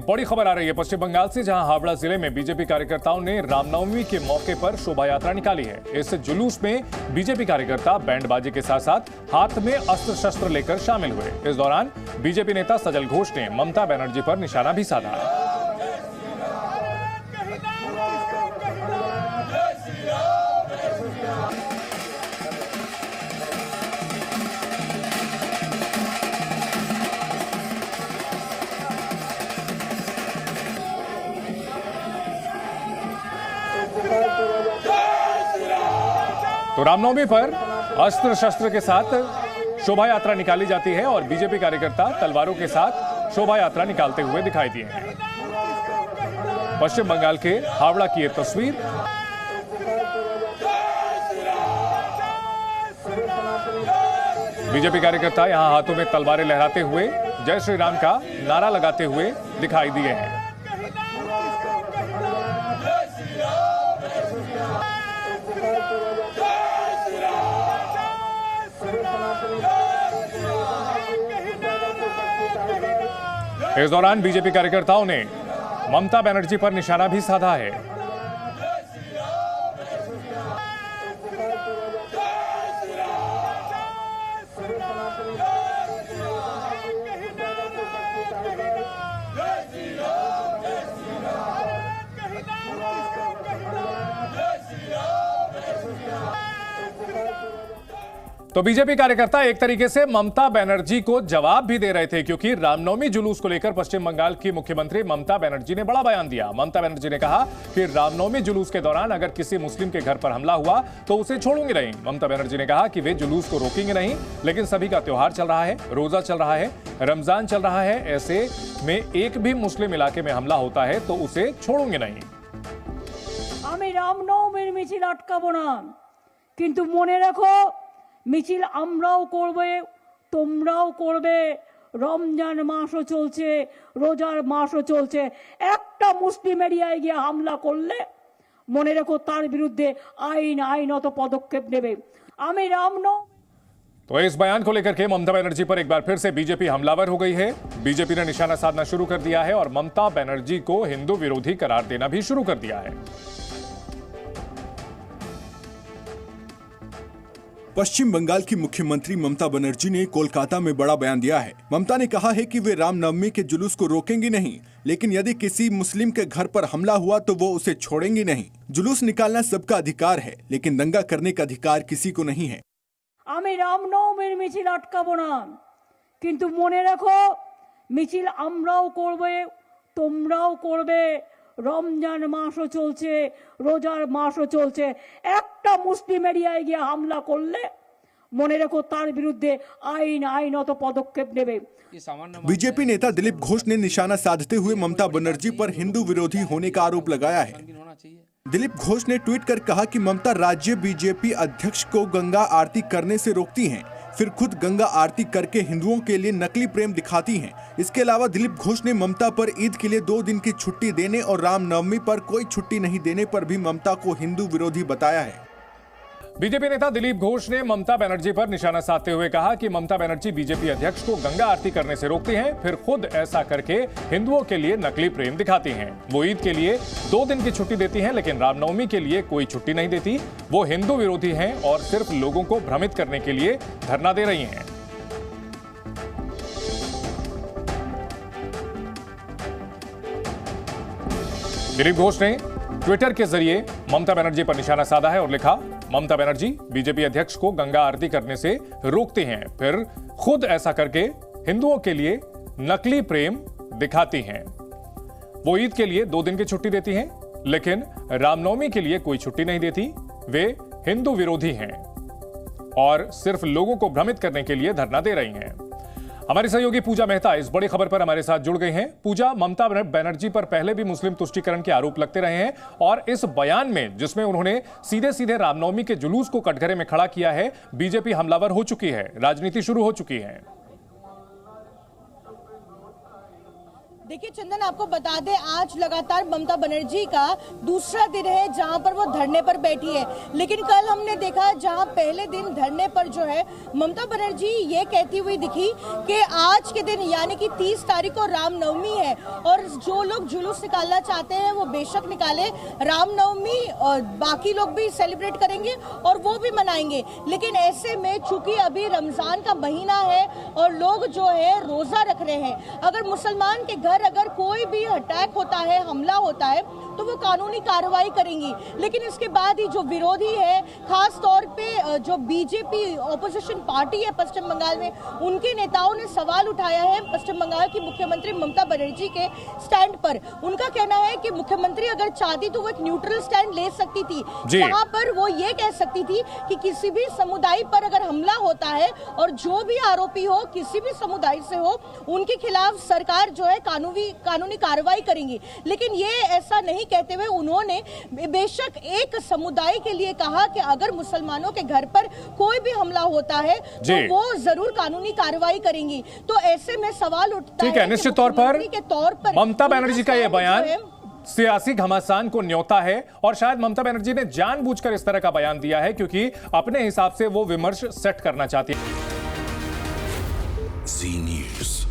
बड़ी खबर आ रही है पश्चिम बंगाल से, जहां हावड़ा जिले में बीजेपी कार्यकर्ताओं ने रामनवमी के मौके पर शोभा यात्रा निकाली है। इस जुलूस में बीजेपी कार्यकर्ता बैंड बाजे के साथ साथ हाथ में अस्त्र शस्त्र लेकर शामिल हुए। इस दौरान बीजेपी नेता सजल घोष ने ममता बनर्जी पर निशाना भी साधा। तो रामनवमी पर अस्त्र शस्त्र के साथ शोभा यात्रा निकाली जाती है और बीजेपी कार्यकर्ता तलवारों के साथ शोभा यात्रा निकालते हुए दिखाई दिए हैं। पश्चिम बंगाल के हावड़ा की ये तस्वीर। बीजेपी कार्यकर्ता यहां हाथों में तलवारें लहराते हुए जय श्री राम का नारा लगाते हुए दिखाई दिए हैं। इस दौरान बीजेपी कार्यकर्ताओं ने ममता बनर्जी पर निशाना भी साधा है। तो बीजेपी कार्यकर्ता एक तरीके से ममता बनर्जी को जवाब भी दे रहे थे, क्योंकि रामनवमी जुलूस को लेकर पश्चिम बंगाल की मुख्यमंत्री ममता बनर्जी ने बड़ा बयान दिया। ममता बनर्जी ने कहा कि रामनवमी जुलूस के दौरान अगर किसी मुस्लिम के घर पर हमला हुआ तो उसे छोड़ूंगी नहीं। ममता बनर्जी ने कहा कि वे जुलूस को रोकेंगे नहीं, लेकिन सभी का त्योहार चल रहा है, रोजा चल रहा है, रमजान चल रहा है, ऐसे में एक भी मुस्लिम इलाके में हमला होता है तो उसे छोड़ूंगे नहीं। আমি রামনবমীর মিছিল আটকাবো না, কিন্তু মনে রাখো মিছিল আমরাও করবে, তোমরাও করবে। রমজান মাসও চলছে, রোজার মাসও চলছে। একটা মুসলিম এরিয়ায় গিয়ে হামলা করলে মনে রাখো তার বিরুদ্ধে আইনত পদক্ষেপ নেবে। আমি রামনবমী। तो इस बयान को लेकर के ममता बनर्जी पर एक बार फिर से बीजेपी हमलावर हो गई है। बीजेपी ने निशाना साधना शुरू कर दिया है और ममता बनर्जी को हिंदू विरोधी करार देना भी शुरू कर दिया है। पश्चिम बंगाल की मुख्यमंत्री ममता बनर्जी ने कोलकाता में बड़ा बयान दिया है। ममता ने कहा है कि वे रामनवमी के जुलूस को रोकेंगी नहीं, लेकिन यदि किसी मुस्लिम के घर पर हमला हुआ तो वो उसे छोड़ेंगी नहीं। जुलूस निकालना सबका अधिकार है, लेकिन दंगा करने का अधिकार किसी को नहीं है। আমি রামনবমীর মিছিল আটকাবো না, কিন্তু মনে রাখো মিছিল আমরাও করবে, তোমরাও করবে। রমজান মাসও চলছে, রোজার মাসও চলছে। একটা মুসলিম এরিয়ায় গিয়ে হামলা করলে মনে রাখো তার বিরুদ্ধে আইনত পদক্ষেপ নেবে। बीजेपी नेता दिलीप घोष ने निशाना साधते हुए ममता बनर्जी पर हिंदू विरोधी होने का आरोप लगाया है। दिलीप घोष ने ट्वीट कर कहा कि ममता राज्य बीजेपी अध्यक्ष को गंगा आरती करने से रोकती हैं, फिर खुद गंगा आरती करके हिंदुओं के लिए नकली प्रेम दिखाती हैं। इसके अलावा दिलीप घोष ने ममता पर ईद के लिए 2 दिन की छुट्टी देने और रामनवमी पर कोई छुट्टी नहीं देने पर भी ममता को हिंदू विरोधी बताया है। बीजेपी नेता दिलीप घोष ने ममता बनर्जी पर निशाना साधते हुए कहा कि ममता बनर्जी बीजेपी अध्यक्ष को गंगा आरती करने से रोकती हैं, फिर खुद ऐसा करके हिंदुओं के लिए नकली प्रेम दिखाती हैं। वो ईद के लिए 2 दिन की छुट्टी देती हैं, लेकिन रामनवमी के लिए कोई छुट्टी नहीं देती। वो हिंदू विरोधी हैं और सिर्फ लोगों को भ्रमित करने के लिए धरना दे रही हैं। दिलीप घोष ने ट्विटर के जरिए ममता बनर्जी पर निशाना साधा है और लिखा, ममता बनर्जी बीजेपी अध्यक्ष को गंगा आरती करने से रोकती हैं, फिर खुद ऐसा करके हिंदुओं के लिए नकली प्रेम दिखाती हैं। वो ईद के लिए 2 दिन की छुट्टी देती हैं, लेकिन रामनवमी के लिए कोई छुट्टी नहीं देती। वे हिंदू विरोधी हैं और सिर्फ लोगों को भ्रमित करने के लिए धरना दे रही हैं। हमारी सहयोगी पूजा मेहता इस बड़ी खबर पर हमारे साथ जुड़ गई हैं। पूजा, ममता बनर्जी पर पहले भी मुस्लिम तुष्टीकरण के आरोप लगते रहे हैं और इस बयान में जिसमें उन्होंने सीधे सीधे रामनवमी के जुलूस को कटघरे में खड़ा किया है, बीजेपी हमलावर हो चुकी है, राजनीति शुरू हो चुकी है। देखिए चंदन, आपको बता दें आज लगातार ममता बनर्जी का दूसरा दिन है जहां पर वो धरने पर बैठी है। लेकिन कल हमने देखा जहां पहले दिन धरने पर जो है ममता बनर्जी ये कहती हुई दिखी कि आज के दिन यानी कि 30 तारीख को रामनवमी है और जो लोग जुलूस निकालना चाहते हैं वो बेशक निकाले, रामनवमी और बाकी लोग भी सेलिब्रेट करेंगे और वो भी मनाएंगे। लेकिन ऐसे में चूंकि अभी रमजान का महीना है और लोग जो है रोजा रख रहे हैं, अगर मुसलमान के घर अगर कोई भी अटैक होता है, हमला होता है, तो वो कानूनी कार्रवाई करेंगी। लेकिन इसके बाद ही जो विरोधी है, खास तौर पे जो बीजेपी ऑपोजिशन पार्टी है पश्चिम बंगाल में, उनके नेताओं ने सवाल उठाया है पश्चिम बंगाल की मुख्यमंत्री ममता बनर्जी के स्टैंड पर। उनका कहना है कि मुख्यमंत्री अगर चाहती तो वो एक न्यूट्रल स्टैंड ले सकती थी, जहां पर वो ये कह सकती थी कि किसी भी समुदाय पर अगर हमला होता है और जो भी आरोपी हो किसी भी समुदाय से हो, उनके खिलाफ सरकार जो है कानूनी कार्रवाई करेंगी। लेकिन ये ऐसा नहीं कहते हुए उन्होंने बेशक एक समुदाय के लिए कहा कि अगर मुसलमानों के घर पर कोई भी हमला होता है तो वो जरूर कानूनी कार्रवाई करेंगी। तो ऐसे में सवाल उठता है निश्चित तौर पर ममता बनर्जी का यह बयान सियासी घमासान को न्योता है और शायद ममता बनर्जी ने जानबूझकर इस तरह का बयान दिया है क्योंकि अपने हिसाब से वो विमर्श सेट करना चाहती है। जी न्यूज़।